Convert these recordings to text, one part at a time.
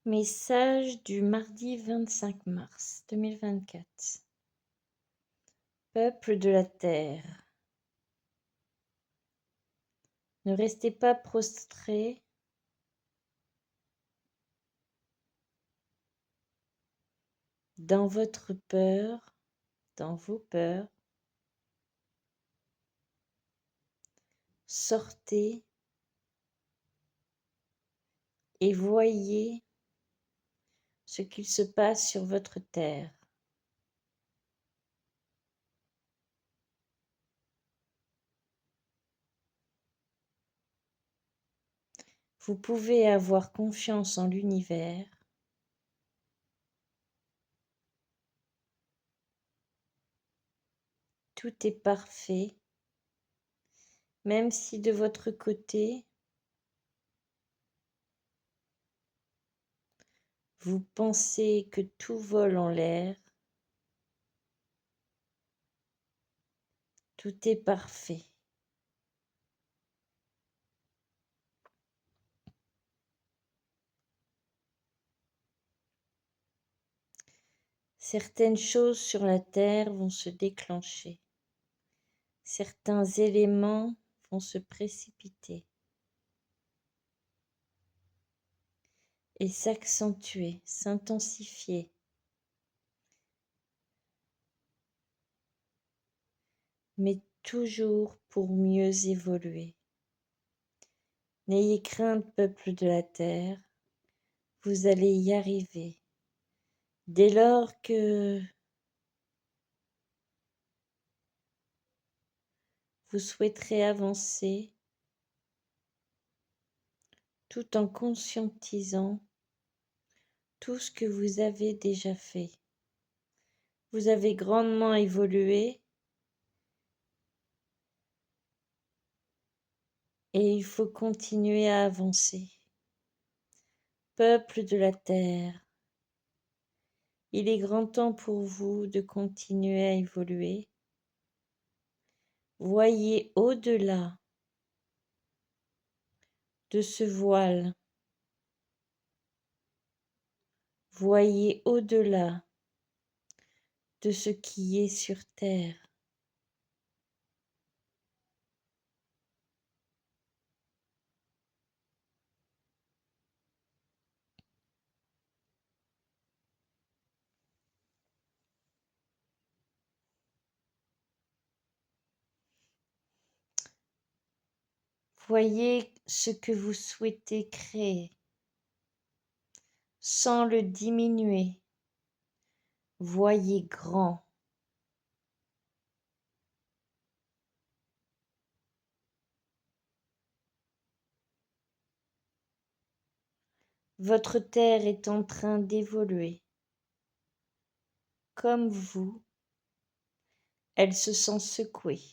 Message du mardi 25 mars 2024. Peuple de la terre, ne restez pas prostrés dans votre peur, dans vos peurs. Sortez et voyez ce qu'il se passe sur votre terre. Vous pouvez avoir confiance en l'univers. Tout est parfait, même si de votre côté, vous pensez que tout vole en l'air. Tout est parfait. Certaines choses sur la terre vont se déclencher. Certains éléments vont se précipiter et s'accentuer, s'intensifier. Mais toujours pour mieux évoluer. N'ayez crainte, peuple de la terre, vous allez y arriver. Dès lors que vous souhaiterez avancer, tout en conscientisant tout ce que vous avez déjà fait. Vous avez grandement évolué et il faut continuer à avancer. Peuple de la terre, il est grand temps pour vous de continuer à évoluer. Voyez au-delà de ce voile. Voyez au-delà de ce qui est sur terre. Voyez ce que vous souhaitez créer sans le diminuer. Voyez grand. Votre terre est en train d'évoluer. Comme vous, elle se sent secouée.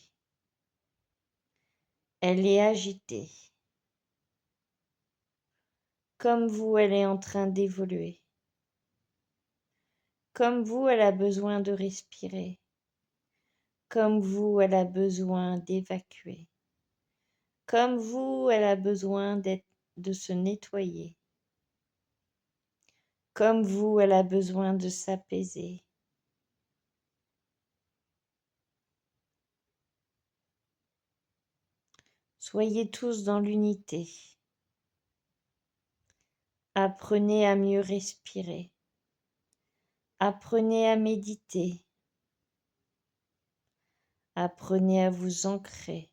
Elle est agitée. Comme vous, elle est en train d'évoluer. Comme vous, elle a besoin de respirer. Comme vous, elle a besoin d'évacuer. Comme vous, elle a besoin de se nettoyer. Comme vous, elle a besoin de s'apaiser. Soyez tous dans l'unité. Apprenez à mieux respirer. Apprenez à méditer. Apprenez à vous ancrer,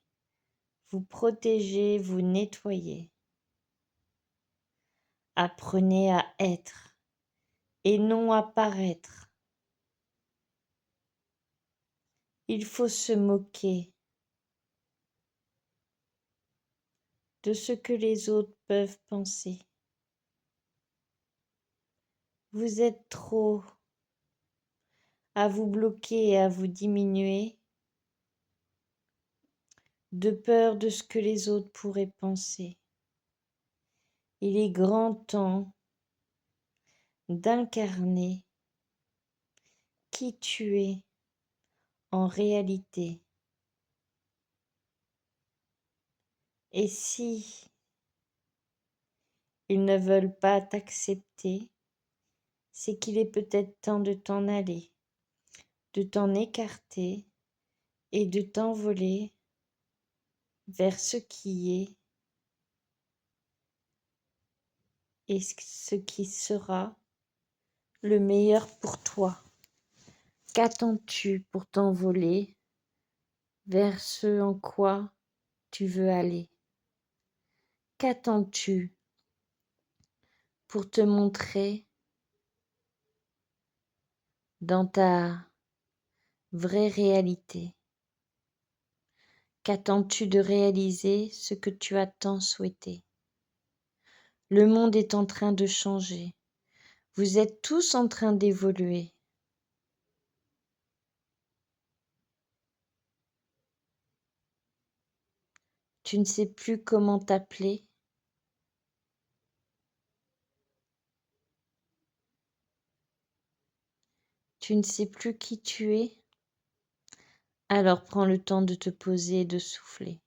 vous protéger, vous nettoyer. Apprenez à être et non à paraître. Il faut se moquer de ce que les autres peuvent penser. Vous êtes trop à vous bloquer et à vous diminuer de peur de ce que les autres pourraient penser. Il est grand temps d'incarner qui tu es en réalité. Et si ils ne veulent pas t'accepter, c'est qu'il est peut-être temps de t'en aller, de t'en écarter et de t'envoler vers ce qui est et ce qui sera le meilleur pour toi. Qu'attends-tu pour t'envoler vers ce en quoi tu veux aller? Qu'attends-tu pour te montrer dans ta vraie réalité? Qu'attends-tu de réaliser ce que tu as tant souhaité? Le monde est en train de changer. Vous êtes tous en train d'évoluer. Tu ne sais plus comment t'appeler. Tu ne sais plus qui tu es. Alors prends le temps de te poser et de souffler.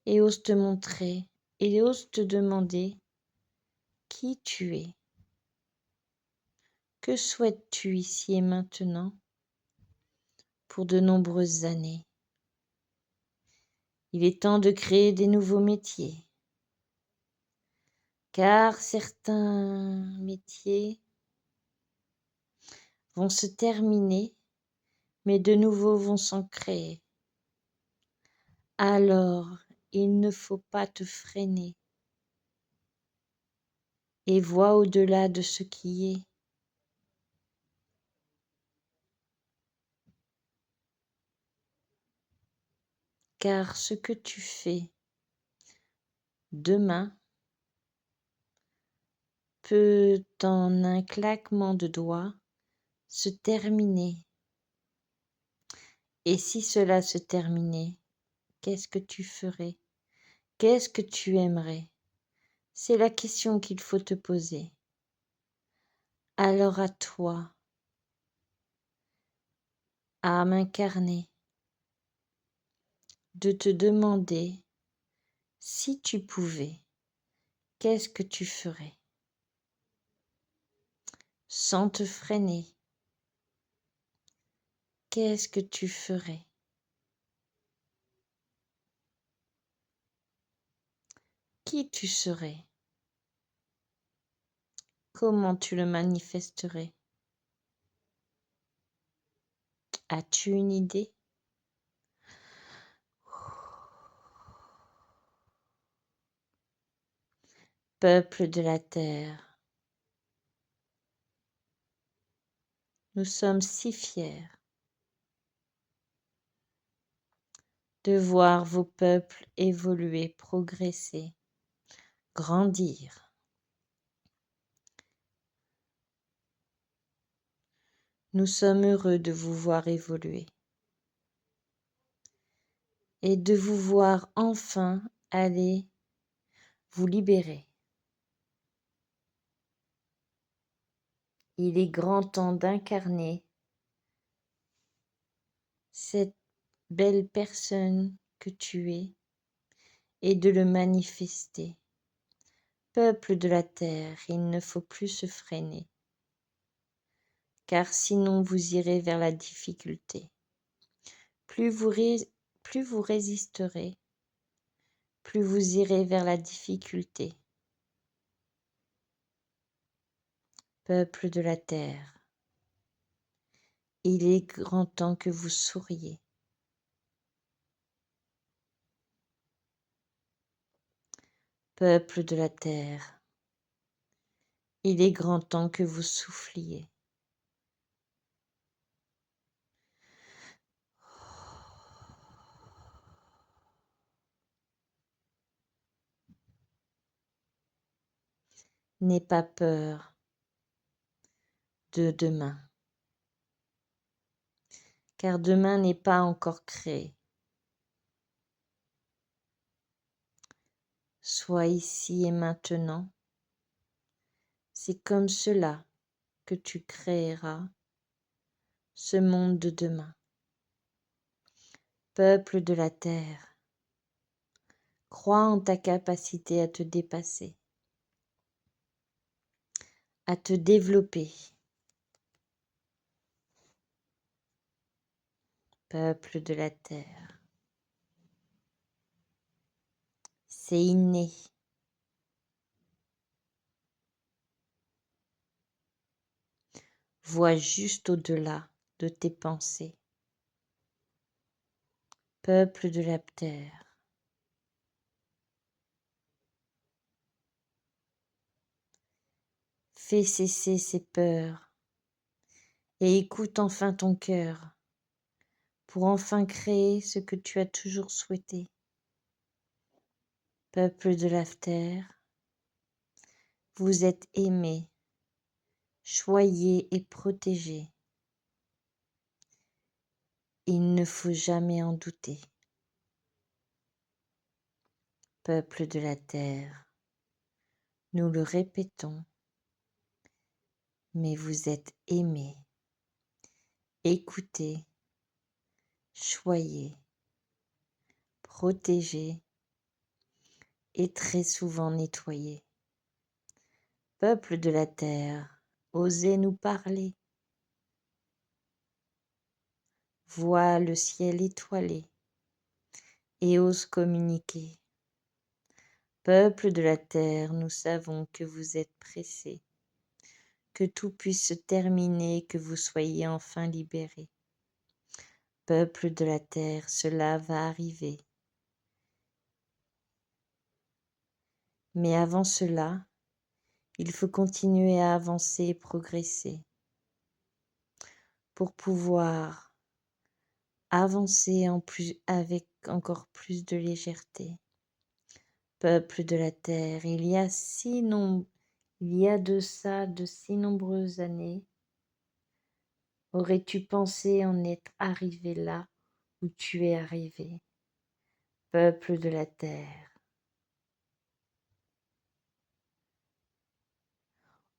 Et ose te montrer et ose te demander qui tu es. Que souhaites-tu ici et maintenant pour de nombreuses années? Il est temps de créer des nouveaux métiers, car certains métiers vont se terminer, mais de nouveaux vont s'en créer. Alors, il ne faut pas te freiner et vois au-delà de ce qui est. Car ce que tu fais demain peut, en un claquement de doigts, se terminer. Et si cela se terminait, qu'est-ce que tu ferais? Qu'est-ce que tu aimerais? C'est la question qu'il faut te poser. Alors à toi, âme incarnée, de te demander si tu pouvais, qu'est-ce que tu ferais? Sans te freiner, qu'est-ce que tu ferais? Qui tu serais? Comment tu le manifesterais? As-tu une idée? Peuple de la terre, nous sommes si fiers de voir vos peuples évoluer, progresser, grandir. Nous sommes heureux de vous voir évoluer et de vous voir enfin aller vous libérer. Il est grand temps d'incarner cette belle personne que tu es et de le manifester. Peuple de la terre, il ne faut plus se freiner, car sinon vous irez vers la difficulté. Plus vous résisterez, plus vous irez vers la difficulté. Peuple de la terre, il est grand temps que vous souriez. Peuple de la terre, il est grand temps que vous souffliez. N'aie pas peur de demain, car demain n'est pas encore créé. Sois ici et maintenant. C'est comme cela que tu créeras ce monde de demain. Peuple de la terre, Crois en ta capacité à te dépasser, à te développer. Peuple de la terre, c'est inné. Vois juste au-delà de tes pensées. Peuple de la terre, fais cesser ces peurs et écoute enfin ton cœur pour enfin créer ce que tu as toujours souhaité. Peuple de la terre, vous êtes aimés, choyés et protégés. Il ne faut jamais en douter. Peuple de la terre, nous le répétons, mais vous êtes aimés, écoutés, choyés, protégés et très souvent nettoyés. Peuple de la terre, osez nous parler. Vois le ciel étoilé et ose communiquer. Peuple de la terre, nous savons que vous êtes pressés, que tout puisse se terminer, que vous soyez enfin libérés. Peuple de la terre, cela va arriver. Mais avant cela, il faut continuer à avancer et progresser pour pouvoir avancer avec encore plus de légèreté. Peuple de la terre, il y a de ça de si nombreuses années, aurais-tu pensé en être arrivé là où tu es arrivé? Peuple de la terre,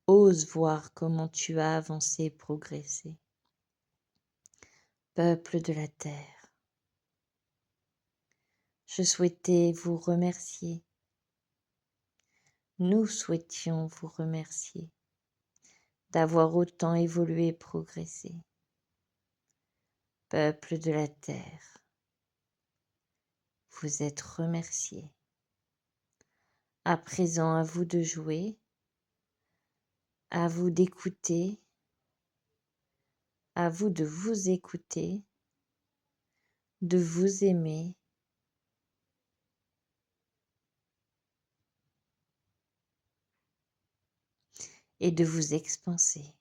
ose voir comment tu as avancé et progressé. Peuple de la terre, je souhaitais vous remercier. Nous souhaitions vous remercier d'avoir autant évolué et progressé. Peuple de la terre, vous êtes remerciés. À présent, à vous de jouer, à vous d'écouter, à vous de vous écouter, de vous aimer et de vous expanser.